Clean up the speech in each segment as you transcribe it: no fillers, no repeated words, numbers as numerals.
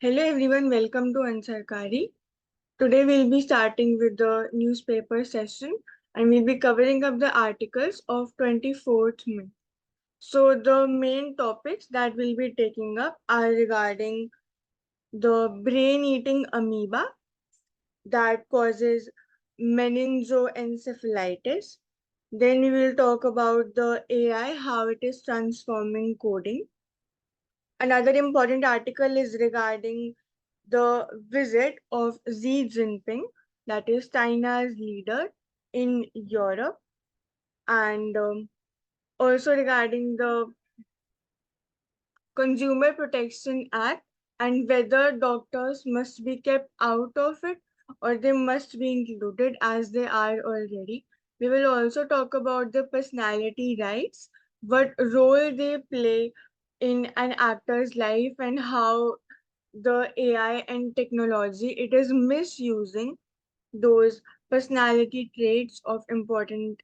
Hello everyone, welcome to Ansarkari. Today we'll be starting with the newspaper session and we'll be covering up the articles of 24th May. So the main topics that we'll be taking up are regarding the brain-eating amoeba that causes meningoencephalitis. Then we will talk about the AI, how it is transforming coding. Another important article is regarding the visit of Xi Jinping, that is China's leader in Europe, and also regarding the Consumer Protection Act and whether doctors must be kept out of it or they must be included as they are already. We will also talk about the personality rights, what role they play in an actor's life and how the AI and technology it is misusing those personality traits of important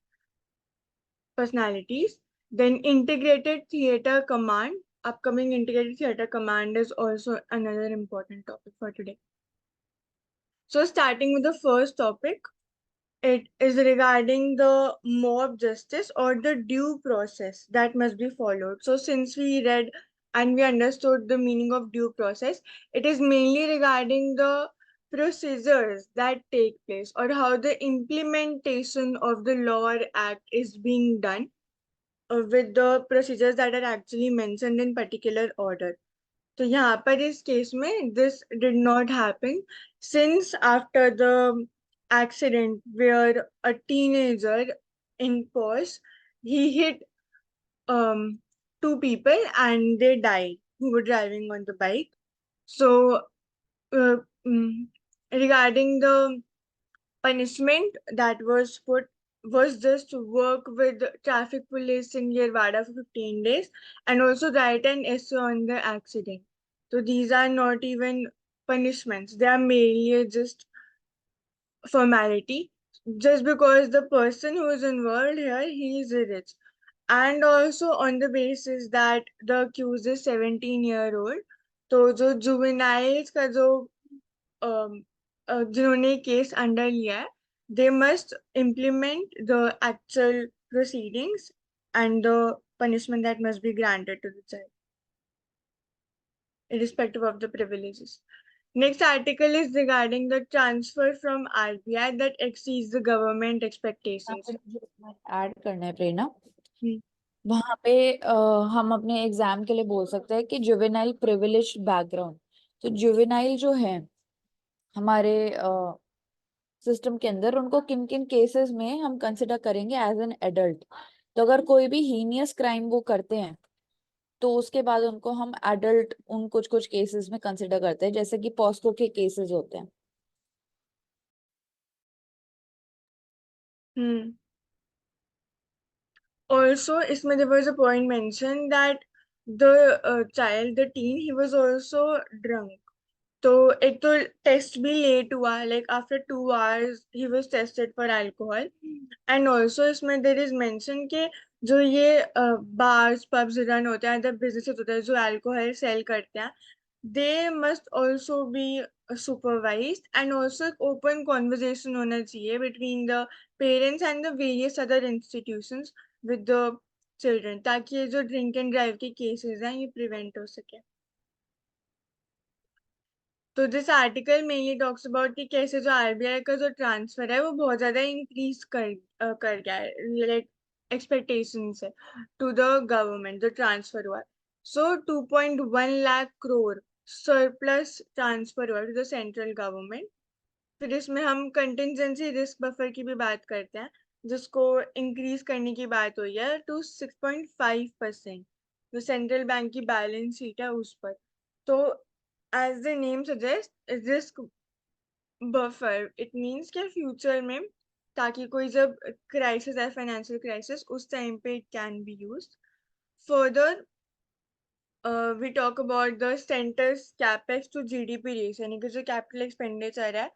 personalities. Then integrated theater command, upcoming integrated theater command is also another important topic for today. So starting with the first topic, it is regarding the mob justice or the due process that must be followed. So since we read and we understood the meaning of due process, it is mainly regarding the procedures that take place or how the implementation of the law or act is being done with the procedures that are actually mentioned in particular order. तो यहाँ पर इस case में this did not happen since after the accident where a teenager in Pause he hit um, two people and they died who were driving on the bike. So uh, mm, regarding the punishment that was put was just to work with traffic police in Yerwada for 15 days and also write an essay on the accident. So these are not even punishments, they are merely just formality. Just because the person who is involved here, he is rich. And also on the basis that the accused is 17-year-old, तो जो juveniles का जो जिन्होंने case under लिया है they must implement the actual proceedings and the punishment that must be granted to the child irrespective of the privileges. Next article is regarding the transfer from RBI that exceeds the government expectations. Add करना है प्रेरणा। हम्म, वहां पे हम अपने exam के लिए बोल सकते हैं कि जुवेनाइल प्रिविलेज्ड बैकग्राउंड। तो जुवेनाइल जो है हमारे सिस्टम के अंदर उनको किन किन केसेस में हम कंसिडर करेंगे एज एन एडल्ट। तो अगर कोई भी हीनियस क्राइम वो करते हैं तो उसके बाद उनको हम एडल्ट उन कुछ कुछ केसेस में कंसिडर करते हैं, जैसे कि पॉस्को के केसेस होते हैं। हम्म Also, isme there was a point mentioned that the child, the teen, he was also drunk. तो एक तो टेस्ट भी लेट हुआ like after 2 hours he was tested for alcohol and also इसमें देर इज मेंशन के जो ये bars pubs run होते हैं जब बिजनेसेस होते हैं जो अल्कोहल सेल करते हैं they must also be supervised and also एक open conversation होना चाहिए between the parents and the various other institutions with the children ताकि ये जो ड्रिंक एंड ड्राइव के केसेस हैं ये प्रिवेंट हो सके. तो this article mainly talks about कि कैसे जो आरबीआई का जो ट्रांसफर है वो बहुत ज्यादा इंक्रीज कर गया है लाइक एक्सपेक्टेशन से टू द गवर्नमेंट जो ट्रांसफर हुआ. सो 2.1 लाख करोड़ सरप्लस ट्रांसफर हुआ टू द सेंट्रल गवर्नमेंट. फिर इसमें हम कंटिजेंसी रिस्क बफर की भी बात करते हैं जिसको इंक्रीज करने की बात हुई है टू 6.5%. जो सेंट्रल बैंक की बैलेंस शीट है उस पर. तो as the name suggests, risk buffer. It means कि फ्यूचर में ताकि कोई जब क्राइसिस है फाइनेंशियल क्राइसिस उस टाइम पे it can be used. Further, we talk about the center's capex to GDP ratio यानी कि जो capital expenditure है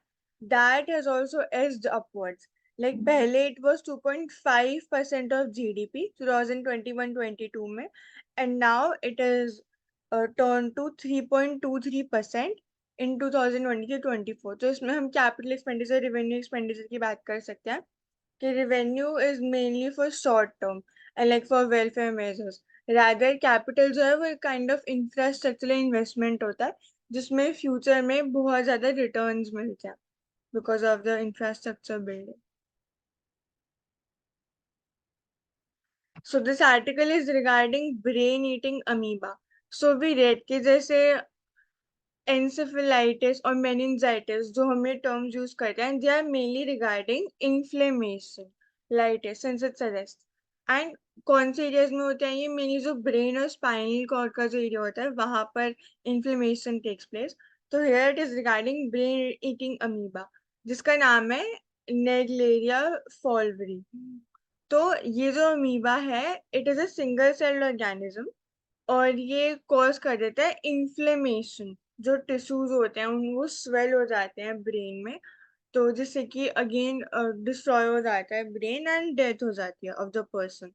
that has also edged upwards. Like पहले it was 2.5% of GDP 2021-22 में and now it is turned to 3.23%. इन 2023-24। तो इसमें हम capital expenditure, revenue expenditure की बात कर सकते हैं कि revenue is mainly for short term and like for welfare measures. Rather capital जो है वो एक काइंड ऑफ इंफ्रास्ट्रक्चरल इन्वेस्टमेंट होता है जिसमें फ्यूचर में बहुत ज्यादा रिटर्न्स मिलते हैं because of the infrastructure building. So this article is regarding brain eating amoeba. So we read कि जैसे encephalitis और meningitis जो हम ये terms use करते हैं, they are mainly regarding inflammation, litis, since it suggests. And कौन से एरियाज में होते हैं ये? मेनली जो ब्रेन और स्पाइनल कॉर्ड का जो एरिया होता है वहां पर inflammation takes place. तो here it is regarding brain eating amoeba जिसका नाम है Naegleria fowleri. तो ये जो अमीबा है it is a single celled organism और ये कॉज कर देता है इन्फ्लेमेशन। जो टिश्यूज होते हैं वो स्वेल हो जाते हैं ब्रेन में, तो जिससे कि अगेन डिस्ट्रॉय हो जाता है ब्रेन एंड डेथ हो जाती है ऑफ द पर्सन।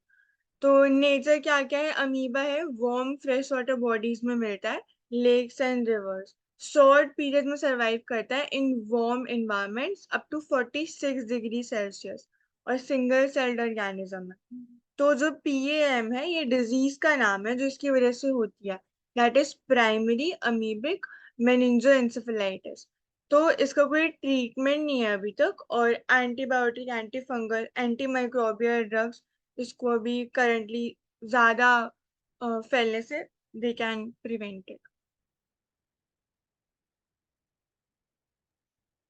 तो नेचर क्या क्या है? अमीबा है, वार्म फ्रेश वाटर बॉडीज में मिलता है, lakes and rivers. Short period में सरवाइव करता है in warm environments up to 46 degree Celsius और सिंगल सेल्ड ऑर्गेनिज्म है। तो जो पीएएम है ये डिजीज का नाम है जो इसकी वजह से होती है, that is primary amoebic meningoencephalitis. तो इसका कोई ट्रीटमेंट नहीं है अभी तक और antibiotic, anti fungal, anti microbial drugs इसको अभी करंटली ज्यादा फैलने से they can prevent it.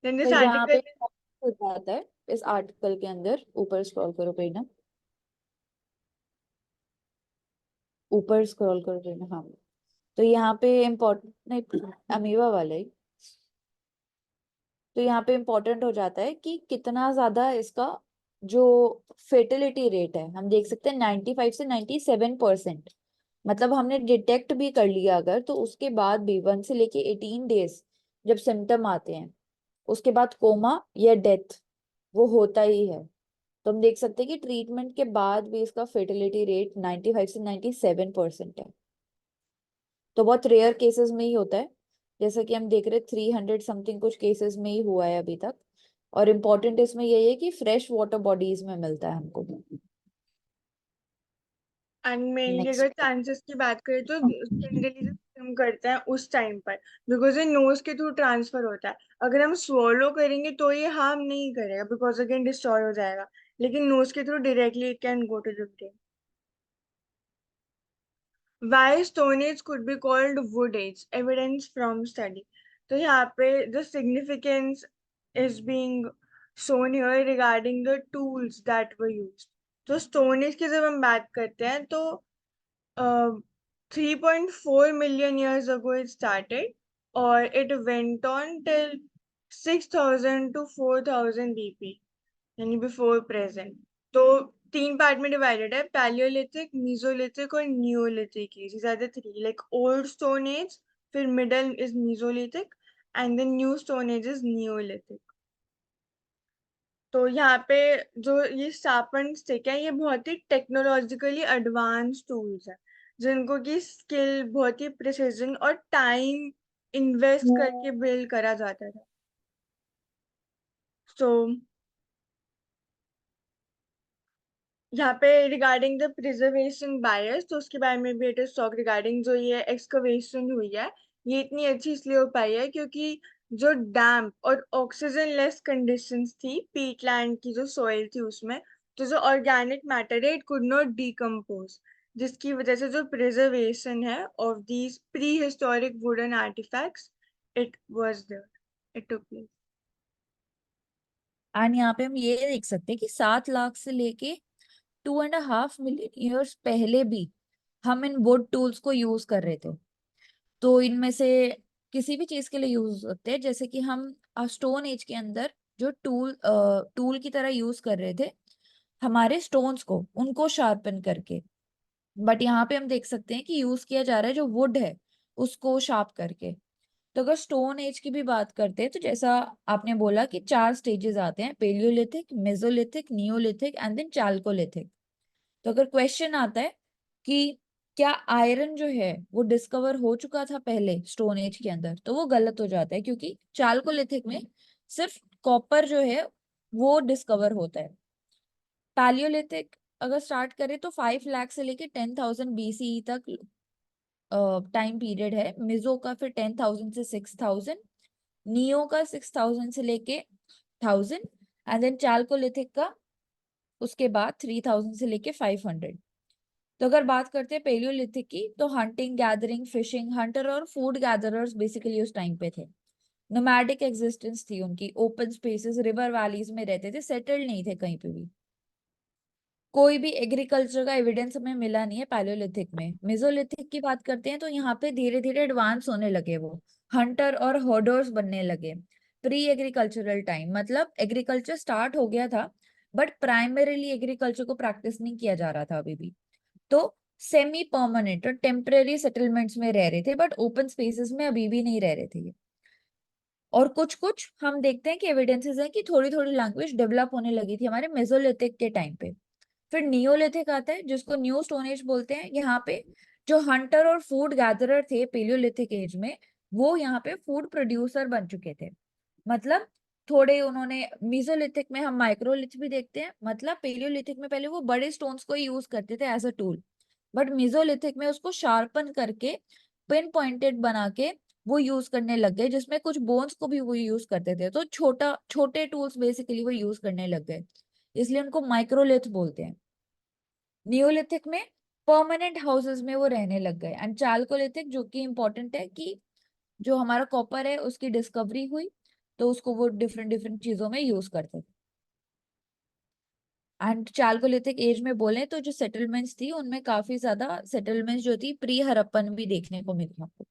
Then तो दिस यहाँ पे आर्टिकल हो जाता है इस आर्टिकल के अंदर, ऊपर स्क्रॉल करो पेज ना, ऊपर स्क्रॉल करो पेज ना, हाँ। तो यहाँ पे इम्पोर्टेंट नहीं, अमीबा वाला ही। तो यहाँ पे इम्पोर्टेंट हो जाता है कि कितना ज्यादा इसका जो फेर्टिलिटी रेट है, हम देख सकते हैं 95 से 97%। मतलब हमने डिटेक्ट भी कर लिया अगर, तो उसके बाद भी 1 से लेके 18 डेज जब सिम्टम आते हैं उसके बाद कोमा या डेथ वो होता ही है। तो हम देख सकते हैं कि ट्रीटमेंट के बाद भी इसका फेर्टिलिटी रेट 95 से 97% है। तो बहुत रेयर केसेस में ही होता है, जैसा कि हम देख रहे 300 समथिंग कुछ केसेस में ही हुआ है अभी तक। और इम्पोर्टेंट इसमें यही है कि फ्रेश वाटर बॉडीज में मिलता है हमको। And mainly next. अगर चांसेस की बात करें तो जनरली जो हम करते हैं उस टाइम पर, बिकॉज ये नोज के थ्रू ट्रांसफर होता है। अगर हम स्वॉलो करेंगे तो ये हार्म नहीं करेगा बिकॉज अगेन डिस्ट्रॉय हो जाएगा, लेकिन नोज के through directly it can go to the brain. Why Stone Age could be called Wood Age, evidence from study. तो यहाँ पे the significance is being shown here regarding the tools that were used. तो Stone Age की जब हम बात करते हैं तो 3.4 million years ago it started और it went on till 6000 to 4000 BP, यानी बिफोर प्रेजेंट। तो 3 पार्ट में डिवाइडेड है, पैलियोलिथिक, मीजोलिथिक और neolithic age. These are the three, like old stone age, फिर middle is mesolithic and then new stone age is neolithic. तो यहाँ पे जो ये शार्पन स्टिक है ये बहुत ही टेक्नोलॉजिकली एडवांस टूल्स है जिनको की स्किल, बहुत ही प्रिसीजन और टाइम इन्वेस्ट करके बिल्ड करा जाता था। सो यहाँ पे रिगार्डिंग द प्रिजर्वेशन बायस, तो उसके बारे में भी इट इज टॉक रिगार्डिंग जो ये एक्सकवेशन हुई है ये इतनी अच्छी इसलिए हो पाई है क्योंकि जो डैम्प और ऑक्सीजन लेस कंडीशंस थी पीटलैंड की जो सॉइल थी उसमें, तो जो ऑर्गेनिक मैटर है इट कुड नॉट डिकम्पोज, जिसकी वजह से जो प्रिजर्वेशन है of these pre historic wooden artefacts it was there, it took place. And यहाँ पे हम ये देख सकते हैं कि 7 लाख से लेके 2.5 मिलियन ईयर्स पहले भी हम इन वुड टूल्स को यूज कर रहे थे। तो इनमें से किसी भी चीज के लिए यूज हो सकते हैं, जैसे कि हम स्टोन एज के अंदर जो टूल की तरह यूज कर रहे थे हमारे स्टोन्स को, उनको शार्पन करके। बट यहाँ पे हम देख सकते हैं कि यूज किया जा रहा है जो वुड है उसको शार्प करके। तो अगर स्टोन एज की भी बात करते हैं तो जैसा आपने बोला कि 4 स्टेजेस आते हैं, palaeolithic, mesolithic, neolithic and then chalcolithic. तो अगर क्वेश्चन आता है कि क्या आयरन जो है वो डिस्कवर हो चुका था पहले स्टोन एज के अंदर, तो वो गलत हो जाता है, क्योंकि चालकोलिथिक में सिर्फ कॉपर जो है वो डिस्कवर होता है। पैलियोलिथिक अगर स्टार्ट करें तो 5 लाख से लेके 10,000 BCE तक टाइम पीरियड है। मिजो का फिर 10,000 से 6,000, नियो का 6,000 से लेके 1,000, एंड देन चालकोलिथिक का उसके बाद 3,000 से लेके 500। तो अगर बात करते हैं पेलियोलिथिक की, तो हंटिंग, गैदरिंग, फिशिंग, हंटर और फूड गैदरर्स बेसिकली उस टाइम पे थे। नोमैडिक एग्जिस्टेंस थी उनकी, ओपन स्पेसेस, रिवर वैलीज में रहते थे, सेटल्ड नहीं थे कहीं पे भी। कोई भी एग्रीकल्चर का एविडेंस हमें मिला नहीं है पैलियोलिथिक में। मेसोलिथिक की बात करते हैं तो यहाँ पे धीरे धीरे एडवांस होने लगे वो, हंटर और हर्डर्स बनने लगे। प्री एग्रीकल्चरल टाइम मतलब एग्रीकल्चर स्टार्ट हो गया था, बट प्राइमरीली एग्रीकल्चर को प्रैक्टिस नहीं किया जा रहा था अभी भी। तो सेमी परमानेंट और टेम्परेरी सेटलमेंट्स में रह रहे थे, बट ओपन स्पेसेस में अभी भी नहीं रह रहे थे ये। और कुछ कुछ हम देखते हैं कि एविडेंसेस हैं कि थोड़ी थोड़ी लैंग्वेज डेवलप होने लगी थी हमारे मेसोलिथिक के टाइम पे। फिर नियोलिथिक आता है जिसको न्यू स्टोन एज बोलते हैं। यहाँ पे जो हंटर और फूड गैदरर थे पेलियोलिथिक एज में, वो यहाँ पे फूड प्रोड्यूसर बन चुके थे। मतलब थोड़े उन्होंने, मीजोलिथिक में हम माइक्रोलिथ भी देखते हैं, मतलब पेलियोलिथिक में पहले वो बड़े स्टोन्स को यूज करते थे as a tool, but mesolithic में उसको शार्पन करके पिन पॉइंटेड बना के वो यूज करने लग गए, जिसमें कुछ बोन्स को भी वो यूज करते थे। तो छोटा छोटे टूल्स बेसिकली वो यूज करने लग गए, इसलिए उनको माइक्रोलिथ बोलते हैं। नियोलिथिक में परमानेंट हाउसेस में वो रहने लग गए। एंड चालकोलिथिक जो कि इंपॉर्टेंट है कि जो हमारा कॉपर है उसकी डिस्कवरी हुई, तो उसको वो डिफरेंट डिफरेंट चीजों में यूज करते थे। एंड चालकोलिथिक एज में बोले तो जो सेटलमेंट्स थी उनमें काफी ज्यादा सेटलमेंट्स जो थी प्री हड़प्पन भी देखने को मिली हमको।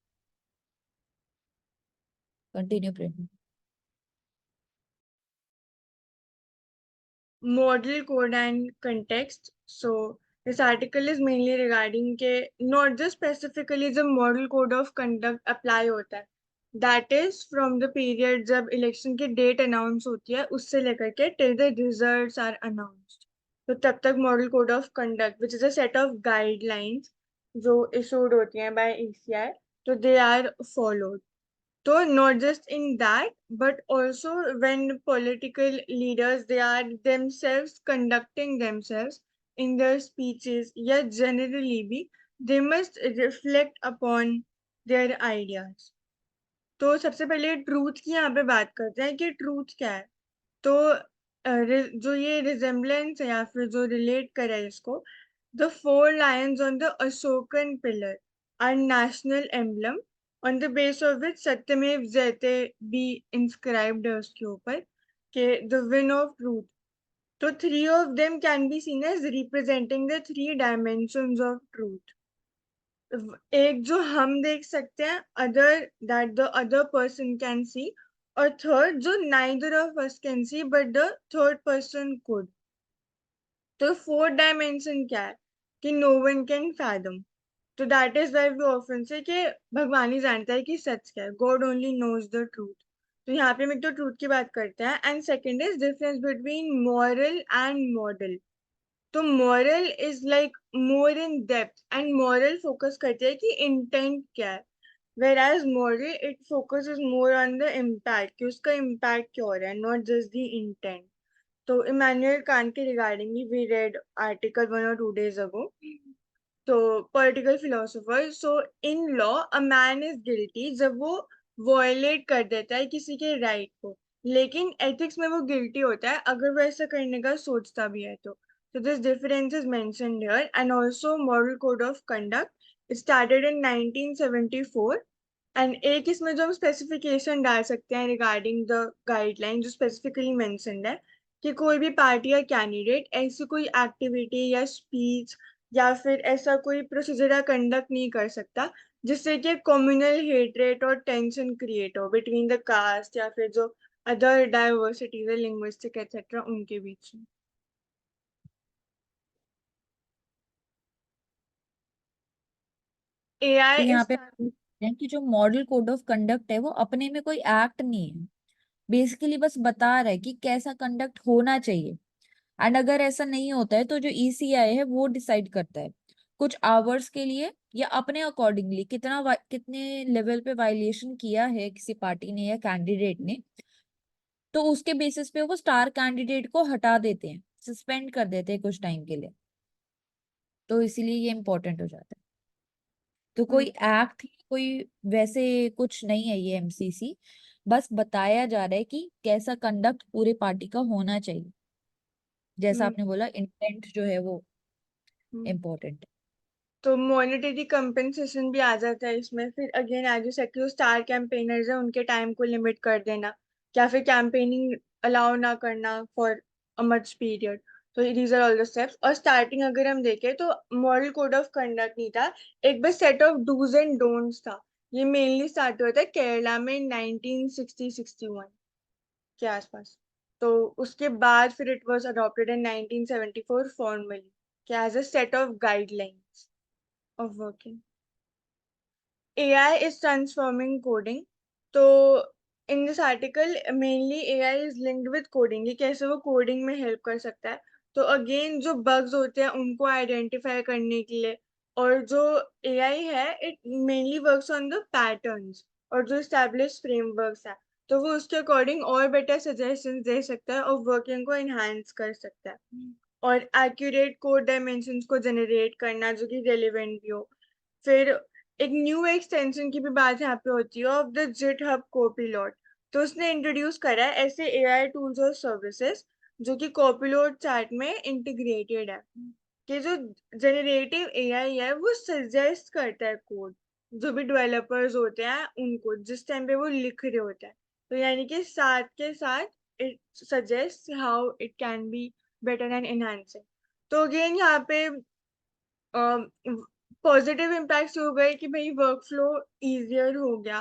Continue Prem. Model code and context. So this article is mainly regarding के not just specifically the model code of conduct apply होता है, that is from the period जब election की date announce होती है उससे लेकर के till the results are announced, तो तब तक model code of conduct which is a set of guidelines जो issued होती हैं by ECI, तो they are followed. So not just in that, but also when political leaders they are themselves conducting themselves in their speeches, yeah, generally be they must reflect upon their ideas. तो सबसे पहले truth की यहाँ पे बात करते हैं कि ट्रूथ क्या है। तो जो ये रिजेम्बलेंस है या फिर जो रिलेट करे इसको, the four lions on the Ashokan pillar are national emblem on the base of which सत्यमेव जयते बी इंस्क्राइब्ड है उसके ऊपर के द विन ऑफ ट्रूथ। तो three of them can be seen as representing the three dimensions of truth. एक जो हम देख सकते हैं, other that the other person can see, और थर्ड जो neither of us can see but the third person could. तो fourth dimension क्या है कि नो वन कैन फैथम। तो that is why we often say कि भगवान ही जानता है कि सच क्या है, God only knows the truth. तो यहाँ पे हम एक तो ट्रूथ की बात करते हैं and second is difference between moral and model. तो moral is like more in depth and moral focus करते हैं कि इंटेंट क्या है, whereas moral it focuses more on the impact कि उसका impact क्या हो रहा है, not just the intent. तो Immanuel Kant के regarding we read article 1 or 2 days ago. तो political philosopher, so in law a man is guilty जब वो violate कर देता है किसी के right को, लेकिन ethics में वो guilty होता है अगर वो ऐसा करने का सोचता भी है तो। So this difference is mentioned here, and also moral code of conduct. It started in 1974, and एक इसमें जो हम स्पेसिफिकेशन डाल सकते हैं रिगार्डिंग द गाइडलाइन जो स्पेसिफिकली मेंशन्ड है कि कोई भी पार्टी या कैंडिडेट ऐसी कोई एक्टिविटी या स्पीच या फिर ऐसा कोई प्रोसीजर या कंडक्ट नहीं कर सकता जिससे कि कम्युनल हेट्रेट और टेंशन क्रिएट हो बिटवीन द कास्ट या फिर जो अदर डाइवर्सिटीज है लिंग्विस्टिक एक्सेट्रा उनके बीच में। तो एआई यहाँ इज पे हैं कि जो मॉडल कोड ऑफ कंडक्ट है वो अपने में कोई एक्ट नहीं है, बेसिकली बस बता रहा है कि कैसा कंडक्ट होना चाहिए। एंड अगर ऐसा नहीं होता है तो जो ECI है वो डिसाइड करता है। कुछ आवर्स के लिए या अपने अकॉर्डिंगली कितने लेवल पे वायलेशन किया है किसी पार्टी ने या कैंडिडेट ने, तो उसके बेसिस पे वो स्टार कैंडिडेट को हटा देते हैं, सस्पेंड कर देते हैं कुछ टाइम के लिए। तो इसीलिए ये इम्पोर्टेंट हो जाता है। तो कोई एक्ट, कोई वैसे कुछ नहीं है ये एमसीसी, बस बताया जा रहा है कि कैसा कंडक्ट पूरे पार्टी का होना चाहिए। जैसा आपने बोला, इंटेंट जो है वो इम्पोर्टेंट है। तो मॉनेटरी कंपेंसेशन भी आ जाता है इसमें। फिर अगेन एज यू सेड कि जो स्टार कैंपेनर्स है उनके टाइम को लिमिट कर देना, या फिर कैंपेनिंग अलाउ ना करना फॉर अ मच पीरियड। तो these are all the steps. और स्टार्टिंग अगर हम देखें तो मॉडल कोड ऑफ कंडक्ट नहीं था, एक बस set of dos and don'ts था। ये मेनली स्टार्ट हुआ था केरला में 1960-61 के आसपास। तो उसके बाद फिर it was adopted in 1974 formally as a set of guidelines of working. AI is transforming coding. तो in this article mainly AI is linked with coding. ये कैसे वो coding में help कर सकता है। तो again जो bugs होते हैं उनको identify करने के लिए, और जो AI है it mainly works on the patterns और जो established frameworks है, तो वो उसके according और better suggestions दे सकता है और working को enhance कर सकता है। और accurate code dimensions को generate करना जो कि relevant भी हो। फिर एक न्यू एक्सटेंशन की भी बात यहाँ पे होती है ऑफ द GitHub Copilot। तो उसने इंट्रोड्यूस करा है ऐसे AI टूल्स और सर्विसेज जो कि Copilot चैट में इंटीग्रेटेड है, कि जो जनरेटिव AI है वो सजेस्ट करता है कोड जो भी डेवलपर्स होते हैं उनको जिस टाइम पे वो लिख रहे होते हैं। तो यानी कि साथ के साथ it suggest how it can be better and enhancing. तो अगेन यहाँ पे पॉजिटिव इम्पैक्ट हो गए कि भाई वर्क फ्लो इजियर हो गया,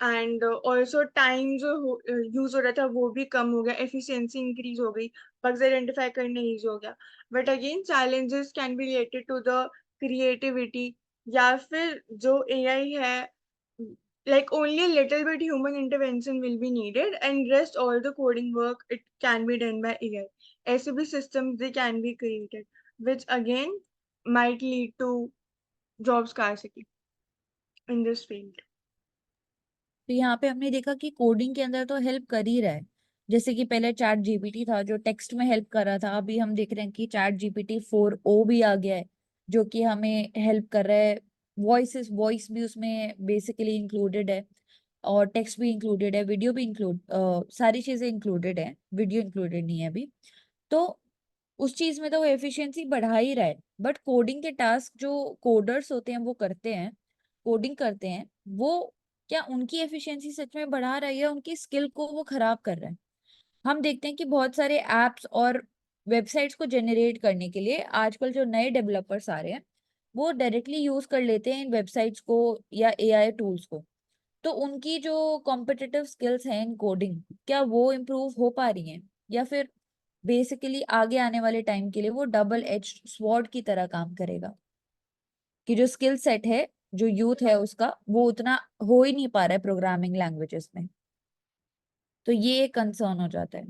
एंड ऑल्सो टाइम जो यूज हो रहा था वो भी कम हो गया, एफिशिएंसी इंक्रीज हो गई, बग्स आइडेंटिफाई करना इजी हो गया। But again challenges can be related to the creativity, या फिर जो एआई है like only a little bit human intervention will be needed and rest all the coding work it can be done by AI. ऐसे भी systems they can be created which again might lead to job scarcity in this field. तो यहाँ पे हमने देखा कि coding के अंदर तो हेल्प कर ही रहा है। जैसे कि पहले चैट जीपीटी था जो टेक्स्ट में हेल्प कर रहा था, अभी हम देख रहे हैं कि चैट जीपीटी 4o भी आ गया है जो कि हमें हेल्प कर रहा है। वॉइस भी उसमें बेसिकली इंक्लूडेड है, और टेक्स्ट भी इंक्लूडेड है, वीडियो भी इंक्लूड, सारी चीजें इंक्लूडेड है, वीडियो इंक्लूडेड नहीं है अभी। तो उस चीज में तो वो एफिशिएंसी बढ़ा ही रहा है। बट कोडिंग के टास्क जो कोडर्स होते हैं वो करते हैं, कोडिंग करते हैं, वो क्या उनकी एफिशिएंसी सच में बढ़ा रहा है या उनकी स्किल को वो खराब कर रहा है? हम देखते हैं कि बहुत सारे एप्स और वेबसाइट्स को जनरेट करने के लिए आजकल जो नए डेवलपर्स आ रहे हैं वो डायरेक्टली यूज कर लेते हैं इन वेबसाइट्स को या एआई टूल्स को। तो उनकी जो कॉम्पिटिटिव स्किल्स हैं इन कोडिंग, क्या वो इम्प्रूव हो पा रही हैं, या फिर बेसिकली आगे आने वाले टाइम के लिए वो डबल एज स्वॉर्ड की तरह काम करेगा कि जो स्किल सेट है, जो यूथ है उसका, वो उतना हो ही नहीं पा रहा है प्रोग्रामिंग लैंग्वेजेस में। तो ये एक कंसर्न हो जाता है।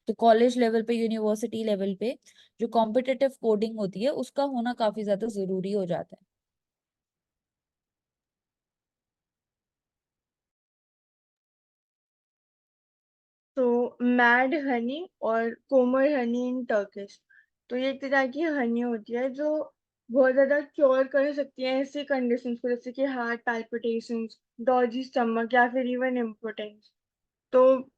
तो कॉलेज लेवल पे, यूनिवर्सिटी लेवल पे जो कॉम्पिटिटिव कोडिंग होती है उसका होना काफी ज्यादा जरूरी हो जाता है। तो मैड हनी और कोमर हनी इन टर्किश, तो ये एक तरह की हनी होती है जो बहुत ज्यादा क्योर कर सकती है ऐसी कंडीशंस को जैसे कि हार्ट पैल्पिटेशंस, डॉजी स्टमक या फिर इवन इम्पोर्टेंस। तो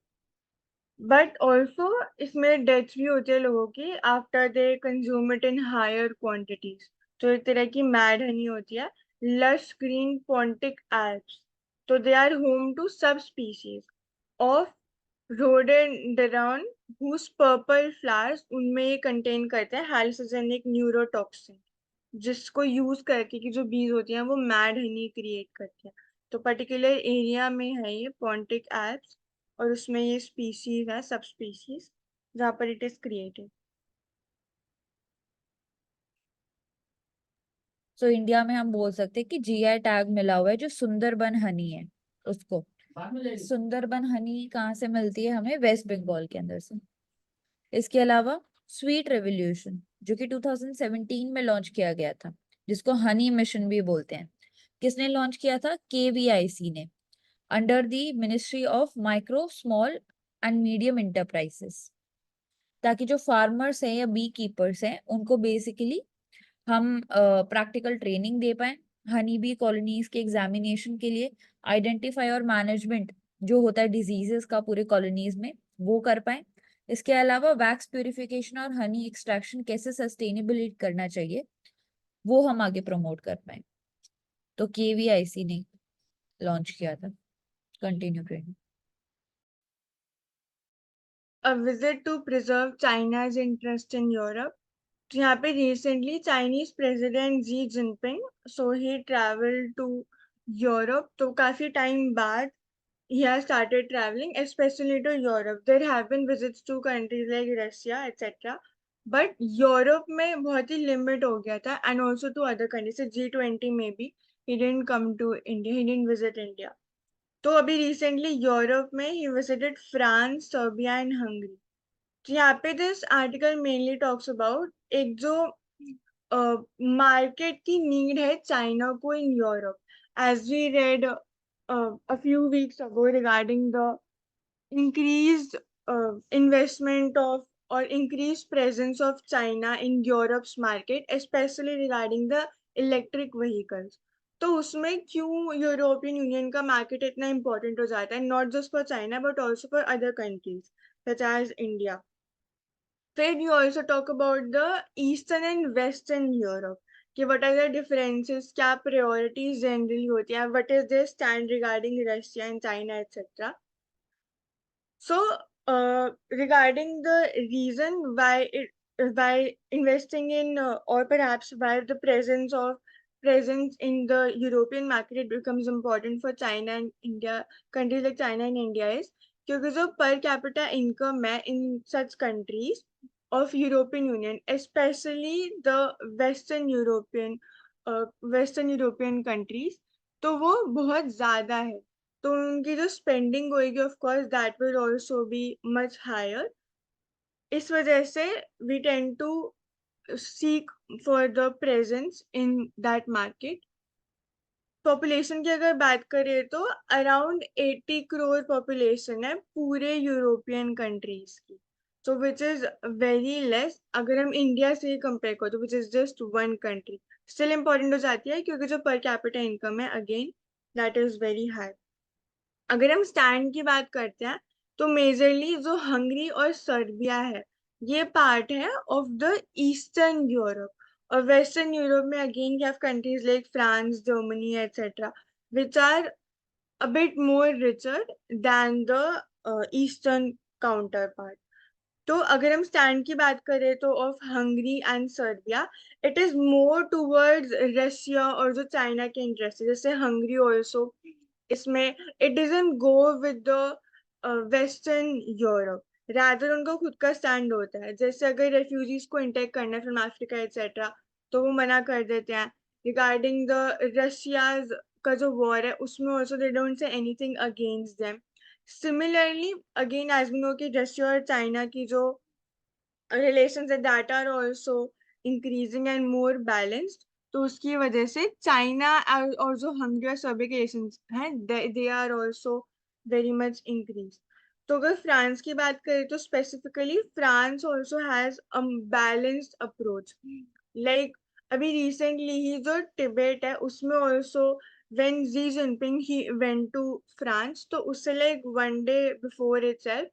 बट ऑल्सो इसमें डेथ भी होती है लोगों की after they consume it in higher quantities. तो एक तरह की मैड हनी होती है। लश ग्रीन पोंटिक एल्प्स, तो they are home to sub species of rhododendron whose purple flowers, उनमें ये कंटेन करते हैं हाइलोजेनिक न्यूरोटॉक्सिन, जिसको यूज करके कि जो बीज होती हैं वो मैड हनी क्रिएट करती हैं। तो पर्टिकुलर एरिया में है ये पॉन्टिक एल्प्स, और उसमें ये स्पीशीज है, सब स्पीशीज जहाँ पर it is created. So India में हम बोल सकते हैं कि जीआई टैग मिला हुआ है जो सुंदरबन हनी है उसको। सुंदरबन हनी कहाँ से मिलती है हमें? वेस्ट बंगाल के अंदर से। इसके अलावा स्वीट रेवोल्यूशन जो कि 2017 में लॉन्च किया गया था, जिसको हनी मिशन भी बोलते हैं, किसने लॉन्च किया था? KVIC ने, under the ministry of micro small and medium enterprises, ताकि जो फार्मर्स हैं या बी कीपर्स हैं उनको बेसिकली हम प्रैक्टिकल ट्रेनिंग दे पाए, हनी बी कॉलोनीज के एग्जामिनेशन के लिए आइडेंटिफाई और मैनेजमेंट जो होता है डिजीजेस का पूरे कॉलोनीज में वो कर पाए। इसके अलावा वैक्स प्यूरिफिकेशन और हनी एक्सट्रैक्शन कैसे सस्टेनेबल करना चाहिए वो हम आगे प्रमोट कर पाए। तो KVIC ने लॉन्च किया था। कंटिन्यू करेंगे। A visit to preserve China's interest in Europe. तो यहाँ पे recently Chinese President Xi Jinping, so he traveled to Europe. तो काफी time बाद he has started traveling, especially to Europe. There have been visits to countries like Russia, etc. But Europe में बहुत ही limit हो गया था, and also to other countries. So G20 में भी he didn't come to India, he didn't visit India. तो अभी recently Europe में he visited France, Serbia and Hungary. तो यहाँ पे this article mainly talks about एक जो मार्केट की नीड है चाइना को in Europe, as we read a few weeks ago regarding the increased investment of or increased presence of China in Europe's market, especially regarding the electric vehicles. तो उसमें क्यों European Union का market इतना important हो जाता है, not just for China but also for other countries such as India. फिर you also talk about the eastern and western Europe कि व्हाट आर द डिफरेंसेस, क्या प्रायोरिटीज जनरली होती है, what is their stand regarding Russia and China etcetera. So, regarding the reason why investing in or perhaps why the presence in the European market it becomes important for China and India, countries like China and India is क्योंकि जो per capita income है in such countries of European Union, especially the Western European countries, तो वो बहुत ज्यादा है। तो उनकी जो स्पेंडिंग होएगी of course that will also be much higher. इस वजह से we tend to seek for the presence in that market. Population की अगर बात करें तो अराउंड 80 करोड़ पॉपुलेशन है पूरे यूरोपियन कंट्रीज की, तो विच इज वेरी लेस। अगर हम इंडिया से कंपेयर करें तो which is just one country, still important हो जाती है क्योंकि जो पर कैपिटा इनकम है again that is very high. अगर हम स्टैंड की बात करते हैं तो मेजरली जो हंगरी और सर्बिया है ये पार्ट है ऑफ द ईस्टर्न यूरोप, और वेस्टर्न यूरोप में again you have countries like France, Germany etcetera which are a bit more richer than the eastern counterpart. तो अगर हम स्टैंड की बात करें तो of Hungary and Serbia it is more towards Russia और जो चाइना के इंटरेस्ट है, जैसे हंगरी ऑल्सो इसमें it doesn't go with the western Europe, rather उनका खुद का स्टैंड होता है। जैसे अगर रेफ्यूजीज को इंटेक करना है फ्रॉम अफ्रीका एटसेट्रा तो वो मना कर देते हैं। रिगार्डिंग द रशियाज का जो वॉर है उसमें also they don't say anything against them. Similarly again as we know कि रशिया और चाइना की जो relations that are also increasing and more balanced, तो उसकी वजह से चाइना और जो हंगरी और सर्बिया के रिलेशंस हैं they are also very much increase. तो अगर फ्रांस की बात करें तो specifically France also has a balanced approach. Like अभी रिसेंटली ही जो टिबेट है उसमें also when Xi Jinping he went to France, तो उससे like one day before itself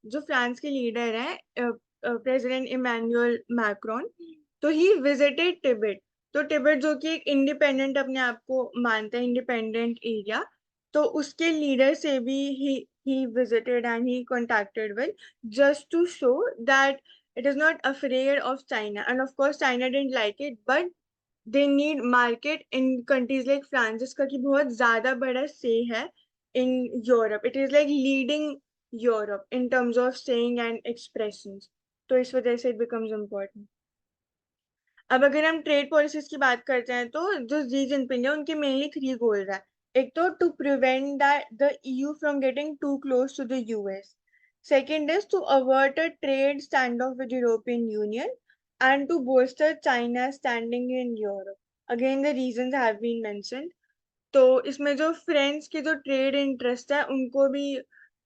जो फ्रांस के लीडर हैं प्रेसिडेंट इमैनुअल मैक्रोन, तो ही विजिटेड टिबेट। तो टिबेट जो कि एक इंडिपेंडेंट अपने आप को मानता है, इंडिपेंडेंट एरिया, तो उसके लीडर से भी he visited and he contacted with just to show that it is not afraid of China, and of course China didn't like it, but they need market in countries like France जिसका कि बहुत ज्यादा बड़ा say है in Europe. It is like leading Europe in terms of saying and expressions. तो इस वजह से it becomes important. अब अगर हम ट्रेड पॉलिसीज की बात करते हैं तो जो जी जिनपिंग है उनके मेनली 3 गोल्स है। एक तो to prevent that the EU from getting to close to the US, second is to avert a trade stand off with European Union, and to bolster China standing in Europe. Again the reasons have been mentioned. तो इसमें जो friends के जो trade interest है उनको भी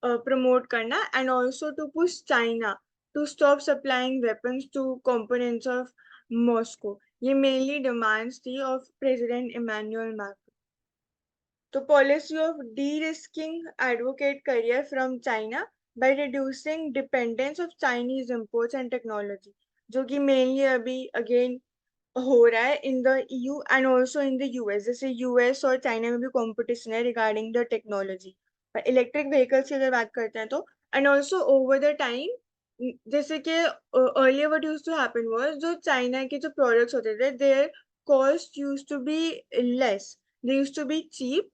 promote करना, and also to push China to stop supplying weapons to components of Moscow. ये मेनली डिमांड्स थी ऑफ प्रेसिडेंट इमैनुअल मैक्रोन। तो policy of de-risking advocate career from China by reducing dependence of Chinese imports and technology, जो कि mainly अभी again हो रहा है in the EU and also in the US। जैसे US और चाइना में भी कंपटीशन है रिगार्डिंग द टेक्नोलॉजी। और इलेक्ट्रिक व्हीकल्स की अगर बात करते हैं तो, and also over the time, जैसे कि earlier what used to happen was, जो चाइना के जो प्रोडक्ट्स होते थे their cost used to be less, they used to be cheap,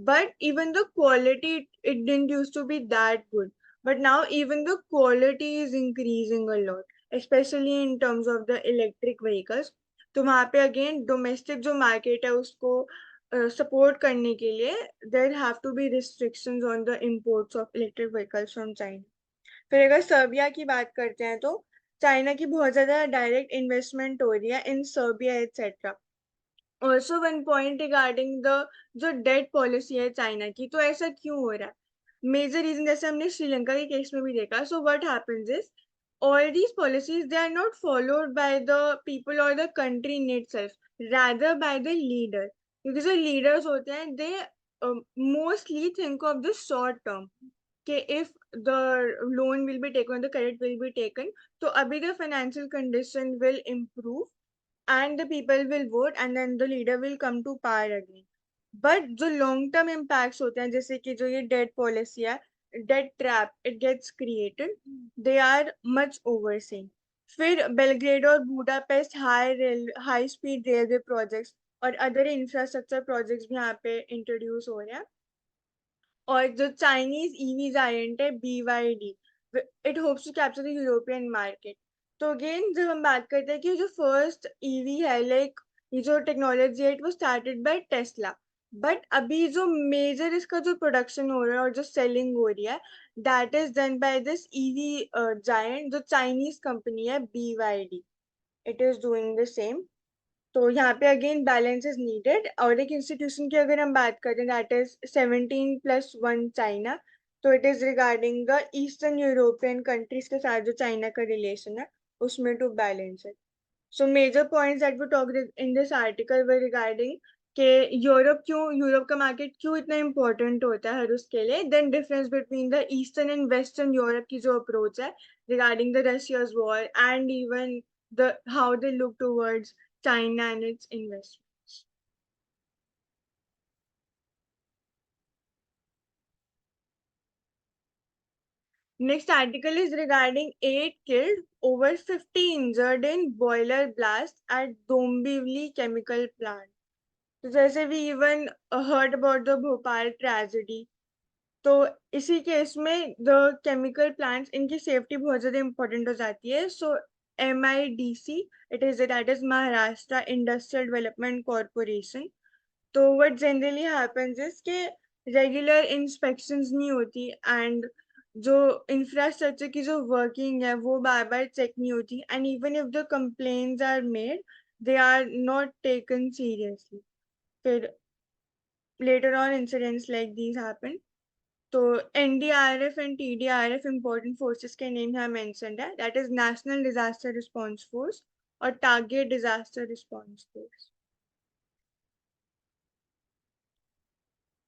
but even the quality, it didn't used to be that good. But now even the quality is increasing a lot, especially in terms of the electric vehicles. तो वहाँ पे again domestic जो market है उसको support करने के लिए there have to be restrictions on the imports of electric vehicles from China. फिर अगर सर्बिया की बात करते हैं तो चाइना की बहुत ज्यादा डायरेक्ट इन्वेस्टमेंट हो रही है इन Serbia etcetera. Also one point regarding the जो डेट पॉलिसी है चाइना की, तो ऐसा क्यों हो रहा है? मेजर रीजन जैसे हमने श्रीलंका के केस में भी देखा। So what happens is all these policies, they are not followed by the people or the country in itself, rather by the leader, because the leaders होते हैं they mostly think of the short term, कि if the loan will be taken, the credit will be taken, तो अभी the financial condition will improve and the people will vote and then the leader will come to power again. But जो long term impacts होते हैं, जैसे कि जो ये debt policy है, debt trap it gets created, they are much overseen. फिर Belgrade और Budapest high speed railway projects और अदर इंफ्रास्ट्रक्चर प्रोजेक्ट्स भी यहाँ पे इंट्रोड्यूस हो रहे हैं। और जो चाइनीज ईवी जायंट है BYD, it hopes to capture the European market. तो अगेन जब हम बात करते हैं कि जो फर्स्ट ईवी है, लाइक ये जो टेक्नोलॉजी है, it was started by Tesla, but अभी जो मेजर इसका जो प्रोडक्शन हो रहा है और जो सेलिंग हो रही है, that is done by this EV giant जो चाइनीज कंपनी है BYD। It is doing the same. तो यहाँ पे अगेन बैलेंस इज नीडेड। और एक इंस्टीट्यूशन की अगर हम बात करें, दैट इज 17+1 चाइना। तो it is regarding the eastern European countries के साथ जो चाइना का रिलेशन है उसमें टू बैलेंस है। So major points that we talk in this article were regarding के यूरोप का मार्केट क्यों इतना इम्पोर्टेंट होता है हर उसके लिए, then difference between the eastern and western Europe की जो अप्रोच है regarding the Russia's war, and even the how they look towards China and its investments. Next article is regarding 8 killed, over 50 injured in boiler blast at Dombivli chemical plant. तो जैसे we even heard about the Bhopal tragedy, तो इसी case में the chemical plants इनकी safety बहुत ज्यादा important हो जाती है। सो MIDC, it is that is Maharashtra industrial development corporation. तो what generally happens is कि रेगुलर इंस्पेक्शंस नहीं होती, एंड जो इंफ्रास्ट्रक्चर की जो वर्किंग है वो बार बार चेक नहीं होती, and even if the complaints are made they are not taken seriously. फिर later on incidents like these happen। तो NDRF and TDRF important forces के नेम यहाँ मेंशन्ड है, that is national disaster response force और target disaster response force.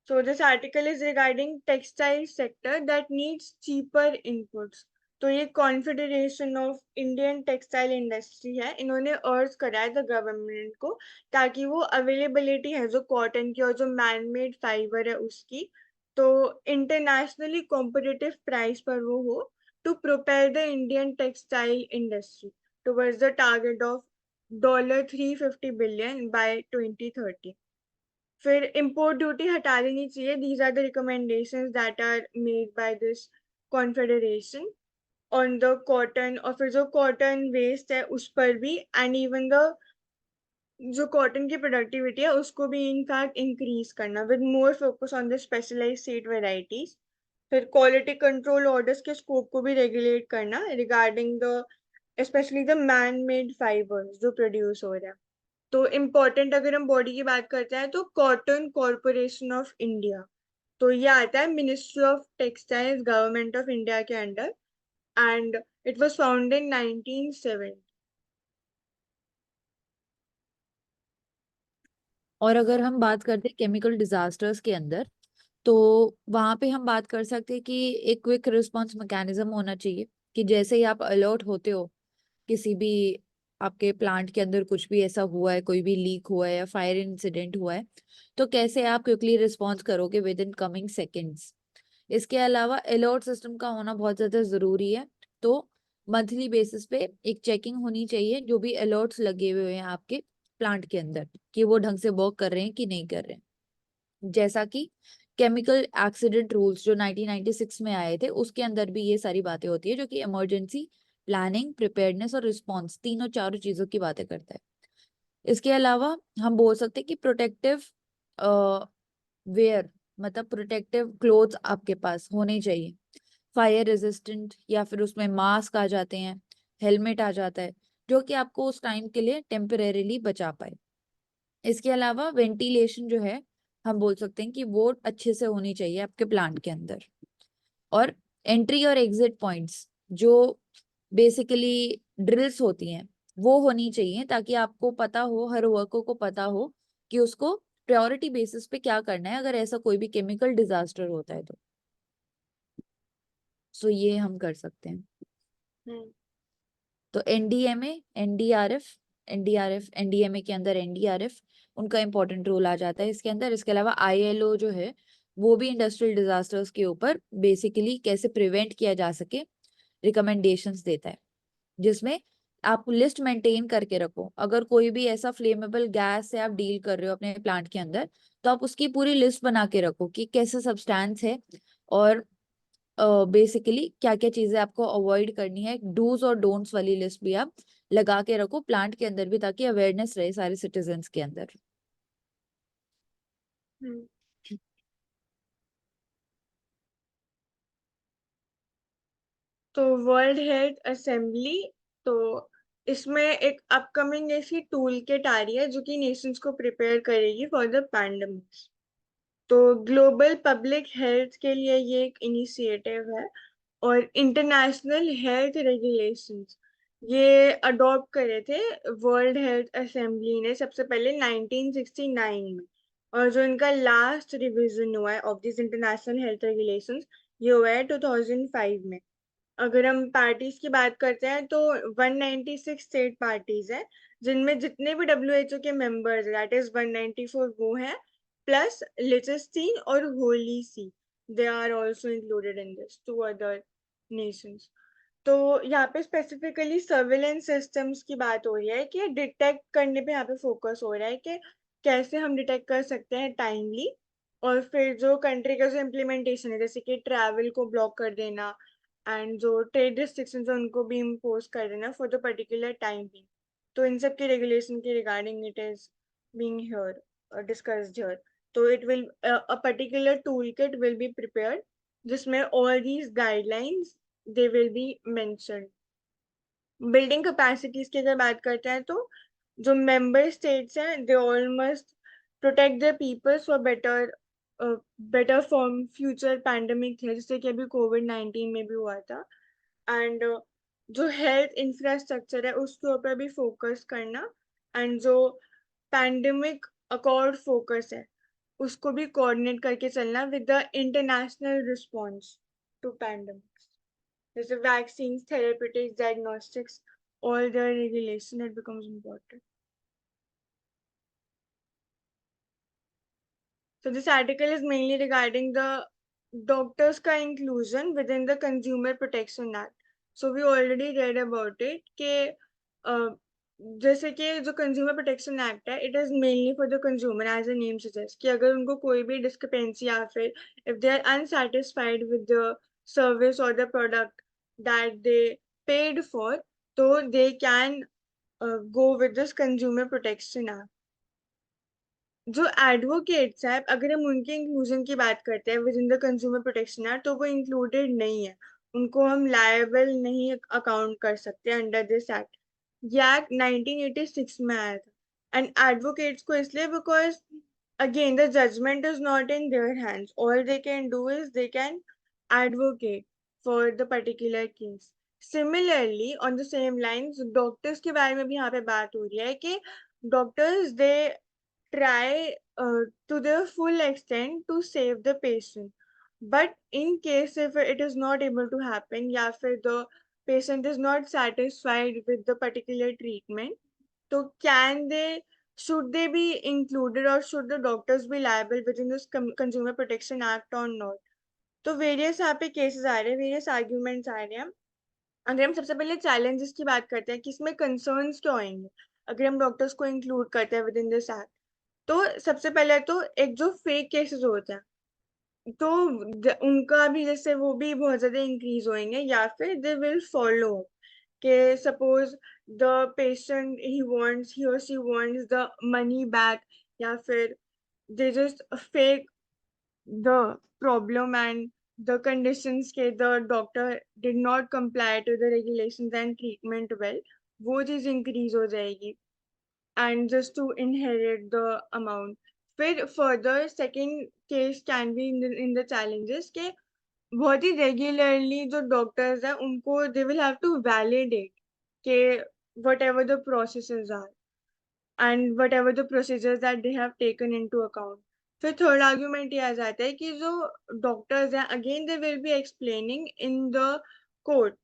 So this article is regarding textile sector that needs cheaper inputs। तो ये confederation of Indian textile industry है, इन्होंने अर्ज करा है द गवर्नमेंट को ताकि वो अवेलेबिलिटी है जो कॉटन की और जो मैन मेड फाइबर है उसकी, तो इंटरनेशनली कॉम्पिटिटिव प्राइस पर वो हो, to prepare the Indian textile industry towards the target of $350 billion by 2030। फिर इम्पोर्ट ड्यूटी हटा देनी चाहिए। These are the recommendations that are made by this confederation on the cotton. और फिर जो कॉटन वेस्ट है उस पर भी, एंड इवन द जो कॉटन की प्रोडक्टिविटी है उसको भी इनफैक्ट इंक्रीज करना with more focus on the specialise seed varieties. फिर क्वालिटी कंट्रोल ऑर्डर्स के स्कोप को भी रेगुलेट करना regarding the specially the man made fibres जो प्रोड्यूस हो रहा है। तो इम्पोर्टेंट अगर हम बॉडी की बात करते हैं तो कॉटन कॉरपोरेशन ऑफ इंडिया, तो ये आता है ministry of textiles government of India के under, and it was founded in 1970। और अगर हम बात करते हैं केमिकल डिजास्टर्स के अंदर, तो वहां पे हम बात कर सकते हैं कि एक क्विक रिस्पांस मैकेनिज्म होना चाहिए कि जैसे ही आप अलर्ट होते हो किसी भी आपके प्लांट के अंदर कुछ भी ऐसा हुआ है, कोई भी लीक हुआ है या फायर इंसिडेंट हुआ है, तो कैसे आप क्विकली रिस्पॉन्स करोगे विद इन कमिंग सेकेंड्स। इसके अलावा अलर्ट सिस्टम का होना बहुत ज्यादा जरूरी है। तो मंथली बेसिस पे एक चेकिंग होनी चाहिए जो भी अलर्ट्स लगे हुए हैं आपके प्लांट के अंदर, कि वो ढंग से वर्क कर रहे हैं कि नहीं कर रहे हैं। जैसा कि केमिकल एक्सीडेंट रूल्स जो 1996 में आए थे, उसके अंदर भी ये सारी बातें होती है, जो कि इमरजेंसी प्लानिंग, प्रिपेयर्डनेस और रिस्पॉन्स, तीनों चारों चीजों की बातें करता है। इसके अलावा हम बोल सकते हैं कि प्रोटेक्टिव वेयर, मतलब प्रोटेक्टिव क्लोथ्स आपके पास होने चाहिए, फायर रेजिस्टेंट, या फिर उसमें मास्क आ जाते हैं, हेलमेट आ जाता है, जो कि आपको उस टाइम के लिए टेम्परेरीली बचा पाए। इसके अलावा वेंटिलेशन जो है, हम बोल सकते हैं कि वो अच्छे से होनी चाहिए आपके प्लांट के अंदर। और एंट्री और एग्जिट पॉइंट्स जो बेसिकली ड्रिल्स होती हैं, वो होनी चाहिए, ताकि आपको पता हो, हर वर्कर को पता हो कि उसको प्रायोरिटी बेसिस पे क्या करना है अगर ऐसा कोई भी केमिकल डिजास्टर होता है तो। सो ये हम कर सकते हैं। हम्म। तो एनडीएमए, एनडीआरएफ, एनडीआरएफ एनडीएमए के अंदर एनडीआरएफ, उनका इंपॉर्टेंट रोल आ जाता है इसके अंदर। इसके अलावा आईएलओ जो है, वो भी इंडस्ट्रियल डिजास्टर्स के ऊपर बेसिकली कैसे प्रिवेंट किया जा सके रिकमेंडेशंस देता है, जिसमें आप लिस्ट मेंटेन करके रखो। अगर कोई भी ऐसा फ्लेमेबल गैस से आप डील कर रहे हो अपने प्लांट के अंदर, तो आप उसकी पूरी लिस्ट बना के रखो कि कैसा सब्सटेंस है, और बेसिकली क्या क्या चीजें आपको अवॉइड करनी है। डूज और डोंट्स वाली लिस्ट भी आप लगा के रखो प्लांट के अंदर भी, ताकि अवेयरनेस रहे सारे सिटीजन्स के अंदर। हम्म। तो वर्ल्ड हेल्थ असेंबली, तो इसमें एक अपकमिंग ऐसी टूल किट आ रही है जो कि नेशंस को प्रिपेयर करेगी फॉर द पैंडेमिक्स। तो ग्लोबल पब्लिक हेल्थ के लिए ये एक इनिशिएटिव है, और इंटरनेशनल हेल्थ रेगुलेशंस ये अडॉप्ट करे थे वर्ल्ड हेल्थ असेंबली ने सबसे पहले 1969 में, और जो इनका लास्ट रिवीजन हुआ है of this international health regulations, ये हुआ है 2005 में। अगर हम पार्टीज की बात करते हैं तो 196 स्टेट पार्टीज हैं, जिनमें जितने भी WHO के मेंबर्स हैं, दैट इज 194 वो हैं, प्लस लिechtenstein और holy see, they are also included in this, two other nations. तो यहाँ पे स्पेसिफिकली सर्विलेंस सिस्टम्स की बात हो रही है कि डिटेक्ट करने पे यहाँ पे फोकस हो रहा है कि कैसे हम डिटेक्ट कर सकते हैं टाइमली, और फिर जो कंट्री का जो इम्प्लीमेंटेशन है, जैसे कि ट्रैवल को ब्लॉक कर देना एंड जो ट्रेड रिस्ट्रिक्शंस है उनको भी इम्पोज कर देना फॉर द पर्टिकुलर टाइम भी। तो इन सब के रेगुलेशन के regarding it is being here discussed here. तो it will a particular tool kit will be prepared जिसमें all these guidelines they will be mentioned. Building capacities की अगर बात करते हैं तो जो मेंबर स्टेट्स हैं they all must protect their peoples for better better from future pandemic है, जैसे कि अभी कोविड-19 में भी हुआ था। एंड जो हेल्थ इंफ्रास्ट्रक्चर है उसके ऊपर भी फोकस करना, एंड जो पैंडेमिक अकॉर्ड फोकस है उसको भी कोऑर्डिनेट करके चलना with the international response to pandemics, जैसे vaccines, therapeutics, diagnostics, all the regulation it becomes important. So this article is mainly regarding the doctors का inclusion within the Consumer Protection Act. So we already read about it कि जैसे कि जो consumer protection act है, it is mainly for the consumer as a name suggest, कि अगर उनको कोई भी डिस्क्रिपेंसी या फिर if they are unsatisfied with the service और the product that they paid for, तो they can go with this consumer protection act. जो एडवोकेट्स हैं, अगर हम उनके इंक्लूजन की बात करते हैं within the consumer protection act, तो वो इंक्लूडेड नहीं है, उनको हम लायबल नहीं अकाउंट कर सकते अंडर दिस एक्ट। ये एक्ट 1986 में आया था, And advocates को इसलिए because again the judgment is not in their hands. All they can do is they can advocate for the particular case. Similarly, on the same lines, doctors के बारे में भी यहाँ पे बात हो रही है कि doctors they try to their full extent to save the patient. But in case if it is not able to happen, या फिर the patient is not satisfied with the particular treatment, so should they be included or should the doctors be liable within this Consumer Protection Act or not? तो various यहाँ पे cases आ रहे हैं, various arguments आ रहे हैं. अगर हम सबसे पहले चैलेंजेस की बात करते हैं कि इसमें कंसर्न्स क्या होंगे अगर हम डॉक्टर्स को इंक्लूड करते हैं विद इन दिस एक्ट. तो सबसे पहले तो एक जो फेक केसेस होते हैं तो उनका भी जैसे वो भी बहुत ज्यादा इंक्रीज होंगे या फिर दे विल फॉलो के suppose the patient he or she wants the money back या फिर they just fake the problem and the conditions के the doctor did not comply to the regulations and treatment well, वो चीज increase हो जाएगी and just to inherit the amount. फिर further second case can be in the challenges के बहुत ही regularly जो doctors हैं उनको they will have to validate के whatever the processes are and whatever the procedures that they have taken into account. फिर third argument ये आ जाता है कि जो डॉक्टर्स हैं again they will be explaining in the court.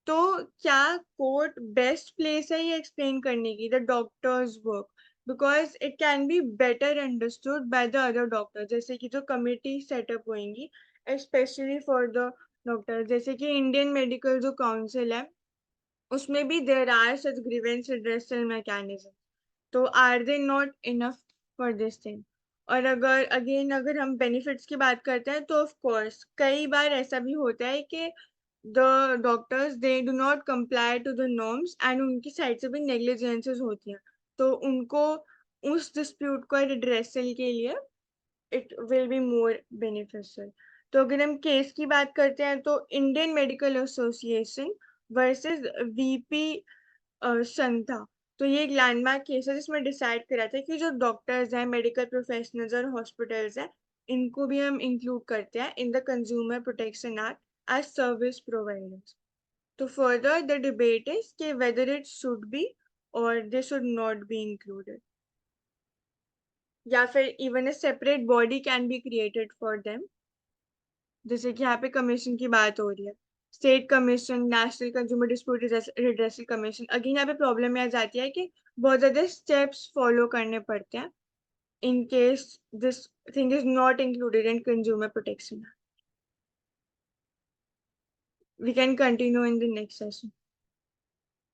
तो क्या कोर्ट बेस्ट प्लेस है ये एक्सप्लेन करने की the doctors work because it can be better understood by the other doctor. जैसे कि जो कमिटी सेटअप होंगी स्पेशली फॉर द डॉक्टर, जैसे कि इंडियन मेडिकल जो काउंसिल है उसमें भी there are such grievance redressal mechanism. तो are they not enough for this thing. और अगर हम बेनिफिट्स की बात करते हैं तो ऑफ कोर्स कई बार ऐसा भी होता है कि the doctors they do not comply to the norms and उनकी साइड से भी नेग्लिजेंसेस होती हैं तो उनको उस डिस्प्यूट को रिड्रेसल के लिए it will be more beneficial. तो अगर हम केस की बात करते हैं तो Indian medical association versus VP Shantha. तो ये एक लैंडमार्क केस है जिसमें डिसाइड करा था कि जो डॉक्टर्स हैं मेडिकल प्रोफेशनल्स और हॉस्पिटल्स हैं इनको भी हम इंक्लूड करते हैं in the consumer protection act as service providers. तो फर्दर द डिबेट इज कि वेदर इट शुड बी और they should not be included या फिर even a separate body can be created for them. जैसे कि यहाँ पे कमीशन की बात हो रही है, state commission, national consumer dispute redressal commission. Again यहाँ पे प्रॉब्लम ये आ जाती है कि बहुत ज्यादा स्टेप्स फॉलो करने पड़ते हैं in case this thing is not included in consumer protection. We can continue in the next session.